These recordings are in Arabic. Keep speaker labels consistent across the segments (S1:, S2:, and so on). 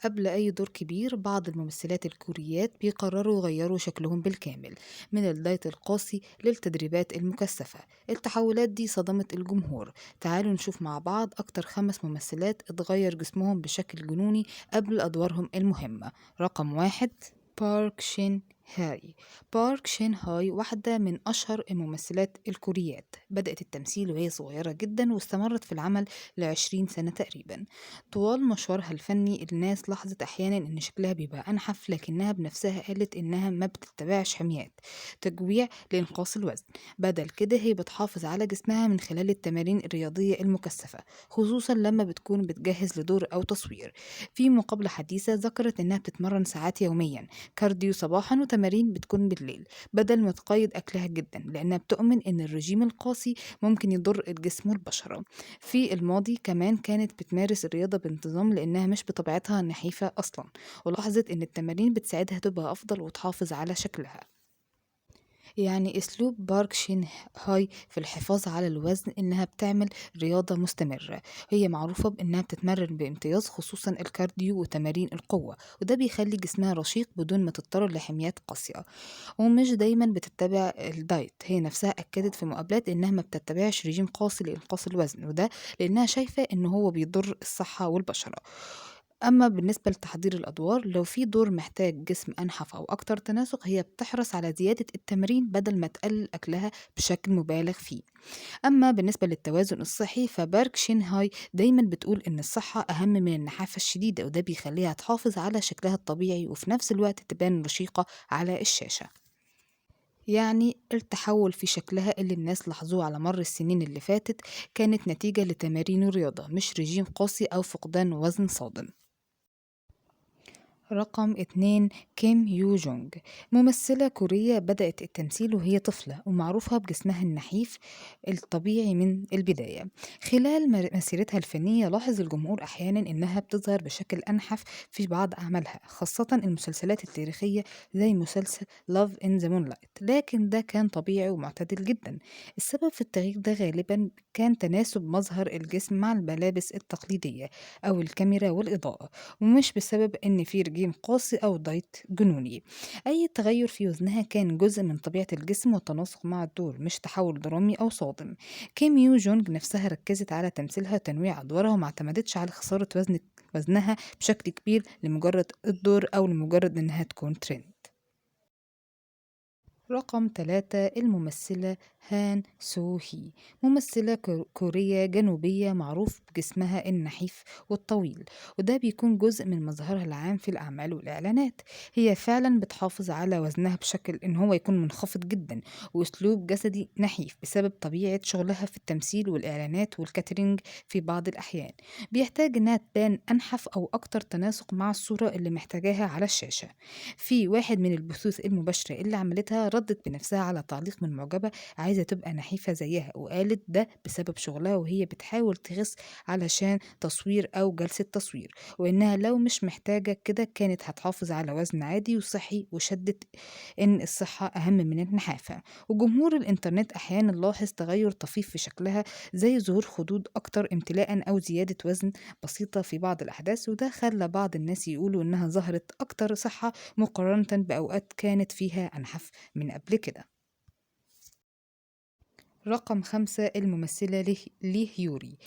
S1: قبل أي دور كبير بعض الممثلات الكوريات بيقرروا يغيروا شكلهم بالكامل من الدايت القاسي للتدريبات المكثفة. التحولات دي صدمت الجمهور. تعالوا نشوف مع بعض أكتر 5 ممثلات اتغير جسمهم بشكل جنوني قبل أدوارهم المهمة. رقم 1، بارك شين هاي. بارك شين هاي واحدة من أشهر الممثلات الكوريات، بدأت التمثيل وهي صغيرة جدا واستمرت في العمل ل20 سنة تقريبا. طوال مشوارها الفني الناس لاحظت أحيانا إن شكلها بيبقى أنحف، لكنها بنفسها قالت إنها ما بتتبعش حميات تجويع لإنقاص الوزن. بدل كده هي بتحافظ على جسمها من خلال التمارين الرياضية المكثفة، خصوصا لما بتكون بتجهز لدور أو تصوير. في مقابلة حديثة ذكرت إنها بتتمرن ساعات يوميا كارديو صباحا وتمارين بتكون بالليل، بدل ما تقيد أكلها جدا، لأنها بتؤمن إن الرجيم القاسي ممكن يضر الجسم والبشرة. في الماضي كمان كانت بتمارس الرياضة بانتظام لأنها مش بطبيعتها نحيفة أصلا، ولاحظت إن التمارين بتساعدها تبقى أفضل وتحافظ على شكلها. يعني أسلوب بارك شين هاي في الحفاظ على الوزن إنها بتعمل رياضة مستمرة. هي معروفة بإنها بتتمرن بامتياز، خصوصا الكارديو وتمارين القوة، وده بيخلي جسمها رشيق بدون ما تضطر لحميات قاسية. ومش دايما بتتبع الدايت، هي نفسها أكدت في مقابلات إنها ما بتتبعش رجيم قاسي لإنقاص الوزن، وده لأنها شايفة إن هو بيضر الصحة والبشرة. أما بالنسبة لتحضير الأدوار، لو في دور محتاج جسم أنحف أو أكتر تناسق، هي بتحرص على زيادة التمرين بدل ما تقلل أكلها بشكل مبالغ فيه. أما بالنسبة للتوازن الصحي، فبارك شينهاي دايما بتقول إن الصحة أهم من النحافة الشديدة، وده بيخليها تحافظ على شكلها الطبيعي وفي نفس الوقت تبان رشيقة على الشاشة. يعني التحول في شكلها اللي الناس لاحظوه على مر السنين اللي فاتت كانت نتيجة لتمارين الرياضة، مش رجيم قاسي أو فقدان وزن صادم. رقم 2، كيم يو جونج. ممثلة كورية بدأت التمثيل وهي طفلة، ومعروفة بجسمها النحيف الطبيعي من البداية. خلال مسيرتها الفنية لاحظ الجمهور أحيانا إنها بتظهر بشكل أنحف في بعض أعمالها، خاصة المسلسلات التاريخية زي مسلسل Love in the Moonlight، لكن ده كان طبيعي ومعتدل جدا. السبب في التغيير ده غالبا كان تناسب مظهر الجسم مع الملابس التقليدية أو الكاميرا والإضاءة، ومش بسبب إن في رجيم قاسي أو دايت جنوني. أي تغير في وزنها كان جزء من طبيعة الجسم والتناسق مع الدور، مش تحول درامي أو صادم. كيم يو جونج نفسها ركزت على تمثيلها وتنويع أدوارها، وما اعتمدتش على خسارة وزنها بشكل كبير لمجرد الدور أو لمجرد إنها تكون ترند. رقم 3، الممثلة هان سو هي. ممثلة كورية جنوبية معروف بجسمها النحيف والطويل، وده بيكون جزء من مظهرها العام في الأعمال والإعلانات. هي فعلا بتحافظ على وزنها بشكل إن هو يكون منخفض جدا، وأسلوب جسدي نحيف بسبب طبيعة شغلها في التمثيل والإعلانات والكاترينج. في بعض الأحيان بيحتاج إنها تبان أنحف أو أكتر تناسق مع الصورة اللي محتاجاها على الشاشة. في واحد من البثوث المباشرة اللي عملتها ردت بنفسها على تعليق من معجبة عايزة تبقى نحيفة زيها، وقالت ده بسبب شغلها وهي بتحاول تخس علشان تصوير أو جلسة تصوير، وإنها لو مش محتاجة كده كانت هتحافظ على وزن عادي وصحي، وشدت إن الصحة أهم من النحافة. وجمهور الإنترنت أحيانا لاحظ تغير طفيف في شكلها، زي ظهور خدود أكتر امتلاء أو زيادة وزن بسيطة في بعض الأحداث، وده خلى بعض الناس يقولوا إنها ظهرت أكتر صحة مقارنة بأوقات كانت فيها أنحف من قبل كده. رقم 5، الممثلة ليه يوري.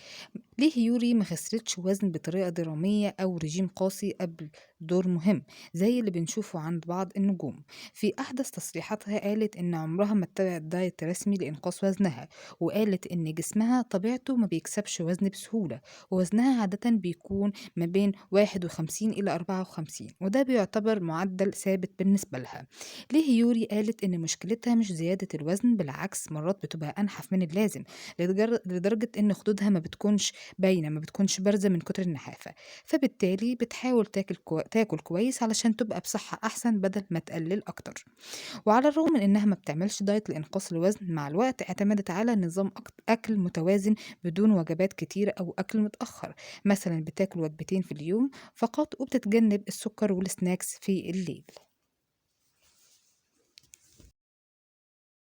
S1: ليه يوري ما خسرتش وزن بطريقة درامية أو رجيم قاسي قبل دور مهم زي اللي بنشوفه عند بعض النجوم. في أحدث تصريحاتها قالت إن عمرها ما اتبعت دايت رسمي لإنقاص وزنها، وقالت إن جسمها طبيعته ما بيكسبش وزن بسهولة، ووزنها عادة بيكون ما بين 51 إلى 54، وده بيعتبر معدل ثابت بالنسبة لها. ليه يوري قالت إن مشكلتها مش زيادة الوزن، بالعكس مرات بتبقى أنحف من اللازم، لدرجة إن خدودها ما بتكونش باينة، ما بتكونش بارزة من كتر النحافة. فبالتالي بتحاول تاكل كويس علشان تبقى بصحة أحسن بدل ما تقلل أكتر. وعلى الرغم من إنها ما بتعملش دايت لإنقاص الوزن، مع الوقت اعتمدت على نظام أكل متوازن بدون وجبات كتيرة أو أكل متأخر. مثلا بتاكل وجبتين في اليوم فقط، وبتتجنب السكر والسناكس في الليل.